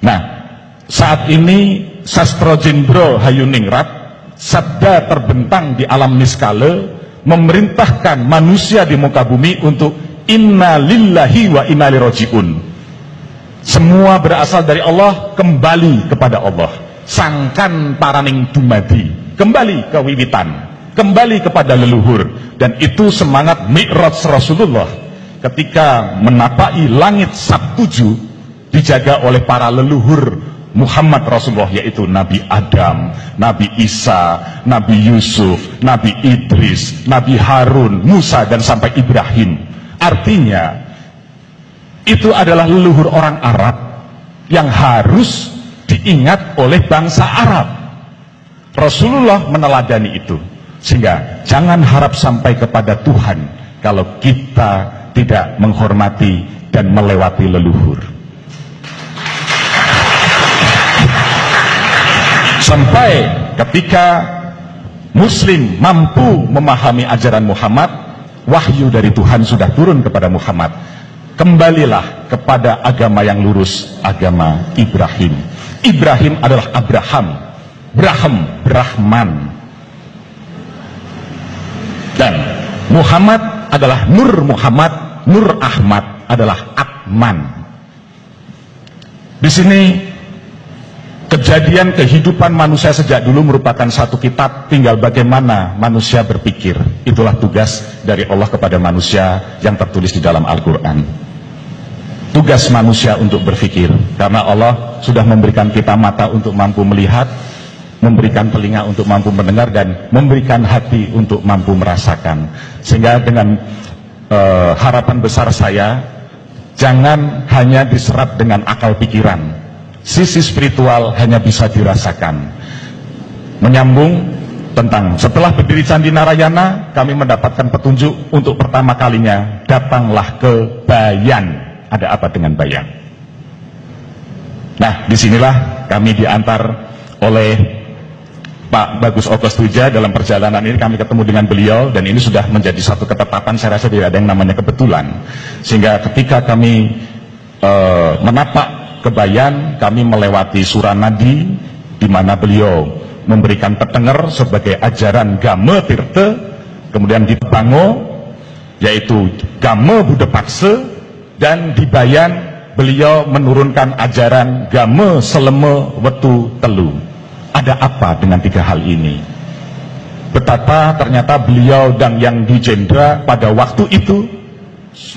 Nah, saat ini Sastro Jendro Hayuningrat, sabda terbentang di alam niskala, memerintahkan manusia di muka bumi untuk inna lillahi wa inna ilaihi rajiun. Semua berasal dari Allah, kembali kepada Allah. Sangkan paraning dumadi, kembali ke wiwitan, kembali kepada leluhur. Dan itu semangat Mi'raj Rasulullah ketika menapaki langit Sabtuju, dijaga oleh para leluhur Muhammad Rasulullah, yaitu Nabi Adam, Nabi Isa, Nabi Yusuf, Nabi Idris, Nabi Harun, Musa, dan sampai Ibrahim. Artinya itu adalah leluhur orang Arab yang harus diingat oleh bangsa Arab. Rasulullah meneladani itu, sehingga jangan harap sampai kepada Tuhan kalau kita tidak menghormati dan melewati leluhur. Sampai ketika Muslim mampu memahami ajaran Muhammad, wahyu dari Tuhan sudah turun kepada Muhammad. Kembalilah kepada agama yang lurus, agama Ibrahim. Ibrahim adalah Abraham, Brahman. Dan Muhammad adalah Nur Muhammad, Nur Ahmad adalah Atman. Di sini kejadian kehidupan manusia sejak dulu merupakan satu kitab, tinggal bagaimana manusia berpikir. Itulah tugas dari Allah kepada manusia yang tertulis di dalam Al-Quran. Tugas manusia untuk berpikir, karena Allah sudah memberikan kita mata untuk mampu melihat, memberikan telinga untuk mampu mendengar, dan memberikan hati untuk mampu merasakan. Sehingga dengan harapan besar saya, jangan hanya diserap dengan akal pikiran. Sisi spiritual hanya bisa dirasakan. Menyambung tentang setelah berdiri Candi Narayana, kami mendapatkan petunjuk untuk pertama kalinya, datanglah ke Bayan. Ada apa dengan Bayan? Nah, disinilah kami diantar oleh Pak Bagus Ogostuja. Dalam perjalanan ini kami ketemu dengan beliau, dan ini sudah menjadi satu ketetapan. Saya rasa tidak ada yang namanya kebetulan. Sehingga ketika kami menapak ke Bayan, kami melewati Suranadi, di mana beliau memberikan petenger sebagai ajaran Game Tirte. Kemudian di Bango, yaitu Game Buddha Pakse, dan di Bayan beliau menurunkan ajaran Game Seleme Wetu Telu. Ada apa dengan tiga hal ini? Betapa ternyata beliau dan Yang Dijendra pada waktu itu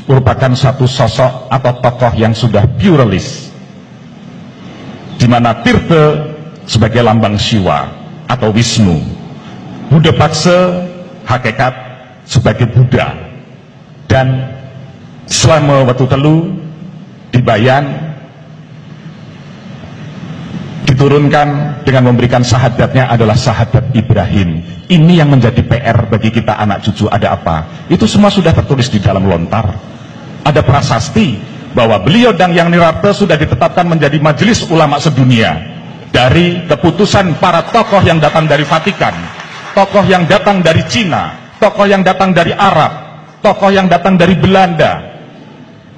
merupakan satu sosok atau tokoh yang sudah pluralis, di mana Tirte sebagai lambang Siwa atau Wisnu, Buddha Pakse hakikat sebagai Buddha, dan Selama Wetu Telu di Bayan diturunkan dengan memberikan sahadatnya adalah sahadat Ibrahim. Ini yang menjadi PR bagi kita anak cucu. Ada apa? Itu semua sudah tertulis di dalam lontar. Ada prasasti bahwa beliau dan Yang Nirata sudah ditetapkan menjadi majelis ulama sedunia dari keputusan para tokoh yang datang dari Vatikan, tokoh yang datang dari Cina, tokoh yang datang dari Arab, tokoh yang datang dari Belanda.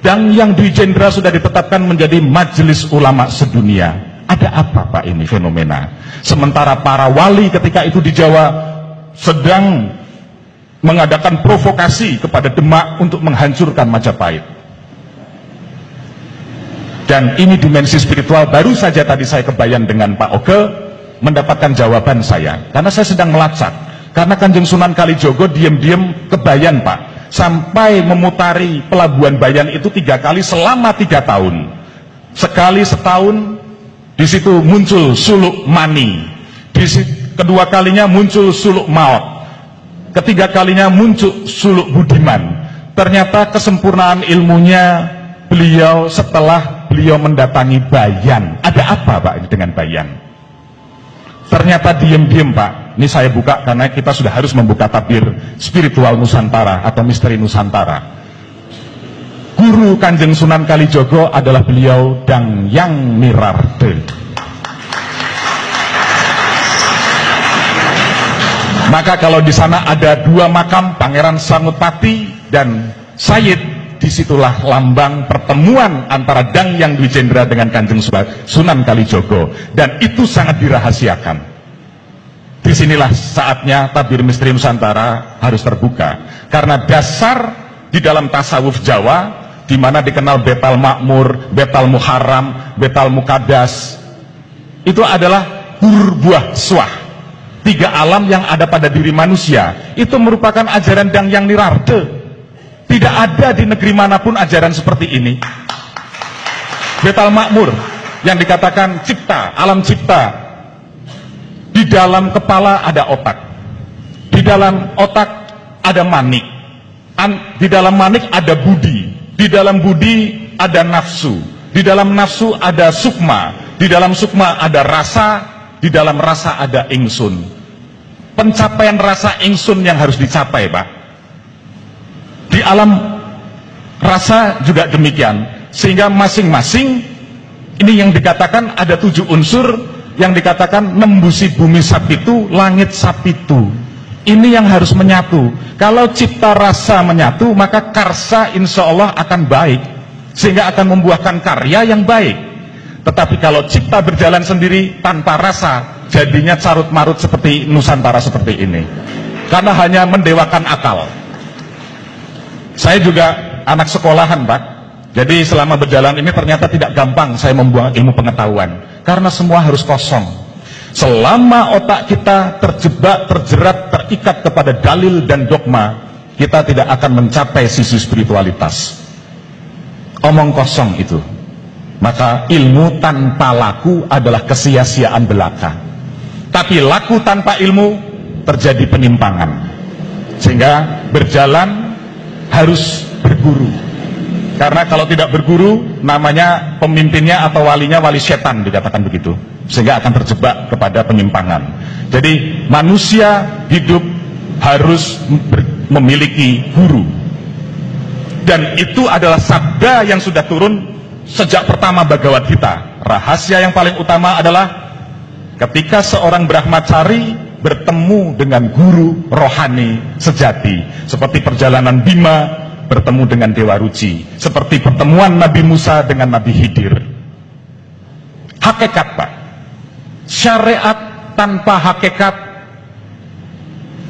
Dan Yang Dijendra sudah ditetapkan menjadi majelis ulama sedunia. Ada apa Pak ini fenomena? Sementara para wali ketika itu di Jawa sedang mengadakan provokasi kepada Demak untuk menghancurkan Majapahit. Dan ini dimensi spiritual. Baru saja tadi saya ke Bayan dengan Pak Oge, mendapatkan jawaban saya, karena saya sedang melacak. Karena Kanjeng Sunan Kalijogo diam-diam ke Bayan Pak, sampai memutari pelabuhan Bayan itu 3 kali selama 3 tahun. Sekali setahun, di situ muncul suluk Mani, kedua kalinya muncul suluk Maot, ketiga kalinya muncul suluk Budiman. Ternyata kesempurnaan ilmunya beliau setelah beliau mendatangi Bayan. Ada apa Pak ini dengan Bayan? Ternyata diam-diam Pak, ini saya buka karena kita sudah harus membuka tabir spiritual Nusantara atau misteri Nusantara. Guru Kanjeng Sunan Kalijogo adalah beliau Dang Yang Nirarte. Maka kalau di sana ada 2 makam, Pangeran Sangutpati dan Sayyid, disitulah lambang pertemuan antara Danghyang Dwijendra dengan Kanjeng Sunan Kalijogo, dan itu sangat dirahasiakan. Disinilah saatnya tabir misteri Nusantara harus terbuka, karena dasar di dalam tasawuf Jawa, di mana dikenal Betal Makmur, Betal Muharram, Betal Mukadas, itu adalah buah suah, 3 alam yang ada pada diri manusia. Itu merupakan ajaran Danghyang Nirarde. Tidak ada di negeri manapun ajaran seperti ini. Betal Makmur yang dikatakan cipta, alam cipta. Di dalam kepala ada otak, di dalam otak ada manik, di dalam manik ada budi, di dalam budi ada nafsu, di dalam nafsu ada sukma, di dalam sukma ada rasa, di dalam rasa ada ingsun. Pencapaian rasa ingsun yang harus dicapai, Pak. Di alam rasa juga demikian, sehingga masing-masing ini yang dikatakan ada 7 unsur yang dikatakan nembusi bumi sapitu, langit sapitu. Ini yang harus menyatu. Kalau cipta rasa menyatu, maka karsa insya Allah akan baik, sehingga akan membuahkan karya yang baik. Tetapi kalau cipta berjalan sendiri tanpa rasa, jadinya carut marut seperti Nusantara seperti ini, karena hanya mendewakan akal. Saya juga anak sekolahan, Pak. Jadi selama berjalan ini ternyata tidak gampang saya membuang ilmu pengetahuan, karena semua harus kosong. Selama otak kita terjebak, terjerat, terikat kepada dalil dan dogma, kita tidak akan mencapai sisi spiritualitas. Omong kosong itu. Maka ilmu tanpa laku adalah kesia-siaan belaka. Tapi laku tanpa ilmu terjadi penyimpangan. Sehingga berjalan harus berguru, karena kalau tidak berguru namanya pemimpinnya atau walinya wali setan, dikatakan begitu, sehingga akan terjebak kepada penyimpangan. Jadi manusia hidup harus memiliki guru, dan itu adalah sabda yang sudah turun sejak pertama Bhagavad Gita. Rahasia yang paling utama adalah ketika seorang Brahmacari bertemu dengan guru rohani sejati, seperti perjalanan Bima bertemu dengan Dewa Ruci, seperti pertemuan Nabi Musa dengan Nabi Khidir. Hakikat, Pak, syariat tanpa hakikat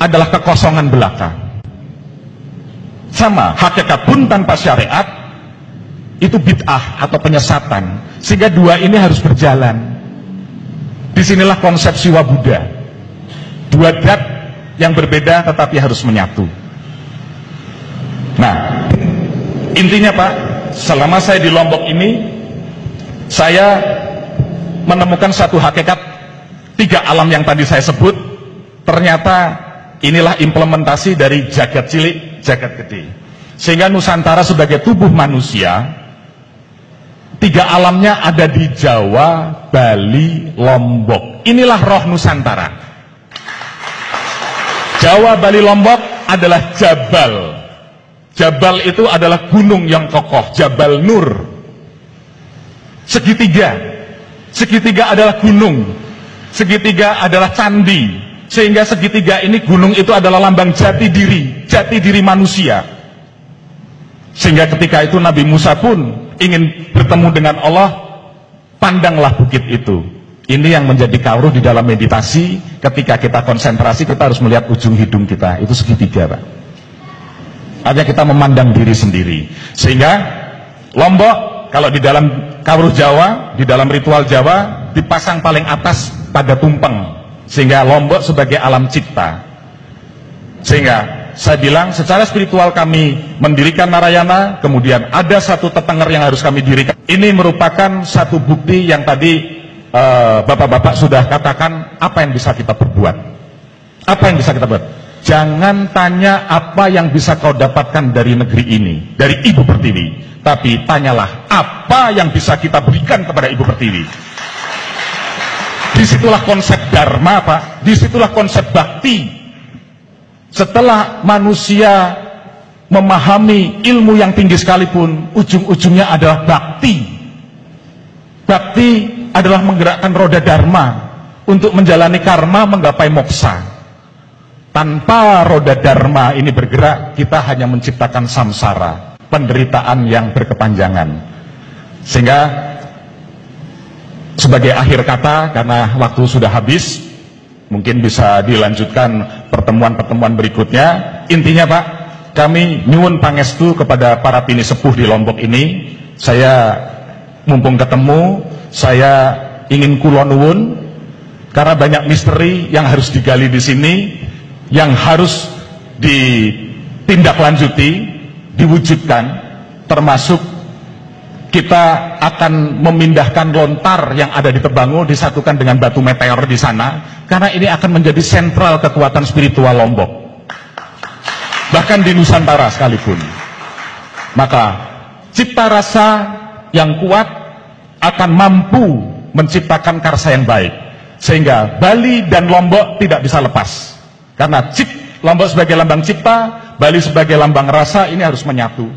adalah kekosongan belaka. Sama, hakikat pun tanpa syariat itu bid'ah atau penyesatan, sehingga dua ini harus berjalan. Disinilah konsep Siwa Buddha. 2 dat yang berbeda tetapi harus menyatu. Nah, intinya, Pak, selama saya di Lombok ini, saya menemukan satu hakikat 3 alam yang tadi saya sebut. Ternyata inilah implementasi dari jagat cilik, jagat gede. Sehingga Nusantara sebagai tubuh manusia, 3 alamnya ada di Jawa, Bali, Lombok. Inilah roh Nusantara. Jawa, Bali, Lombok adalah Jabal. Jabal itu adalah gunung yang kokoh, Jabal Nur. Segitiga. Segitiga adalah gunung. Segitiga adalah candi. Sehingga segitiga ini, gunung itu adalah lambang jati diri manusia. Sehingga ketika itu Nabi Musa pun ingin bertemu dengan Allah, pandanglah bukit itu. Ini yang menjadi kawruh di dalam meditasi. Ketika kita konsentrasi, kita harus melihat ujung hidung kita. Itu segitiga, Pak. Artinya kita memandang diri sendiri. Sehingga Lombok, kalau di dalam kawruh Jawa, di dalam ritual Jawa, dipasang paling atas pada tumpeng. Sehingga Lombok sebagai alam cipta. Sehingga saya bilang secara spiritual kami mendirikan Narayana, kemudian ada satu tetenger yang harus kami dirikan. Ini merupakan satu bukti yang tadi bapak-bapak sudah katakan, apa yang bisa kita perbuat? Apa yang bisa kita buat? Jangan tanya apa yang bisa kau dapatkan dari negeri ini, dari Ibu Pertiwi, tapi tanyalah apa yang bisa kita berikan kepada Ibu Pertiwi. Disitulah konsep dharma, Pak. Disitulah konsep bakti. Setelah manusia memahami ilmu yang tinggi sekalipun, ujung-ujungnya adalah bakti. Bakti adalah menggerakkan roda dharma untuk menjalani karma, menggapai moksa. Tanpa roda dharma ini bergerak, kita hanya menciptakan samsara. penderitaan yang berkepanjangan. Sehingga sebagai akhir kata, karena waktu sudah habis, mungkin bisa dilanjutkan pertemuan-pertemuan berikutnya. Intinya Pak, kami nyuwun pangestu kepada para pini sepuh di Lombok ini. Saya mumpung ketemu, saya ingin kula nuwun, karena banyak misteri yang harus digali di sini, yang harus ditindaklanjuti, diwujudkan, termasuk kita akan memindahkan lontar yang ada di Tebangu disatukan dengan batu meteor di sana, karena ini akan menjadi sentral kekuatan spiritual Lombok, bahkan di Nusantara sekalipun. Maka cipta rasa yang kuat akan mampu menciptakan karsa yang baik, sehingga Bali dan Lombok tidak bisa lepas, karena Lombok sebagai lambang cipta, Bali sebagai lambang rasa, ini harus menyatu,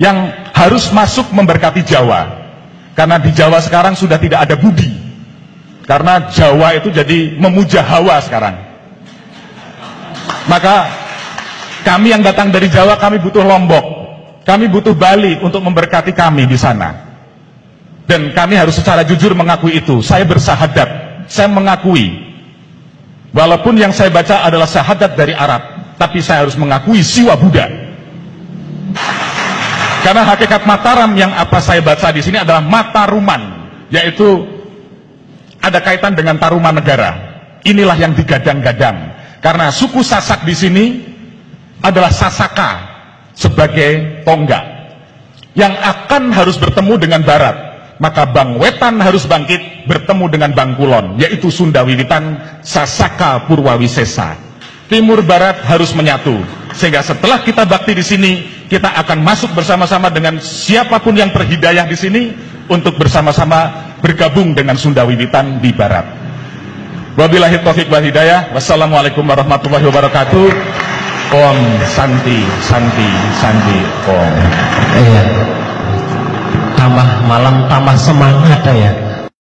yang harus masuk memberkati Jawa. Karena di Jawa sekarang sudah tidak ada budi, karena Jawa itu jadi memuja hawa sekarang. Maka kami yang datang dari Jawa, kami butuh Lombok, kami butuh Bali untuk memberkati kami di sana. Dan kami harus secara jujur mengakui itu. Saya bersahadat, saya mengakui, walaupun yang saya baca adalah syahadat dari Arab, tapi saya harus mengakui siwa Buddha. Karena hakikat Mataram yang apa saya baca di sini adalah Mataruman, yaitu ada kaitan dengan taruman negara. Inilah yang digadang-gadang. Karena suku Sasak di sini adalah Sasaka sebagai tonggak yang akan harus bertemu dengan Barat. Maka Bang Wetan harus bangkit bertemu dengan Bang Kulon, yaitu Sunda Wiwitan Sasaka Purwawisesa. Timur Barat harus menyatu, sehingga setelah kita bakti di sini, kita akan masuk bersama-sama dengan siapapun yang terhidayah di sini untuk bersama-sama bergabung dengan Sunda Wiwitan di Barat. Wabillahi taufiq wal hidayah. Wassalamualaikum warahmatullahi wabarakatuh. Om Santi, Santi, Santi, Om. Iya. Tambah malam tambah semangat ya.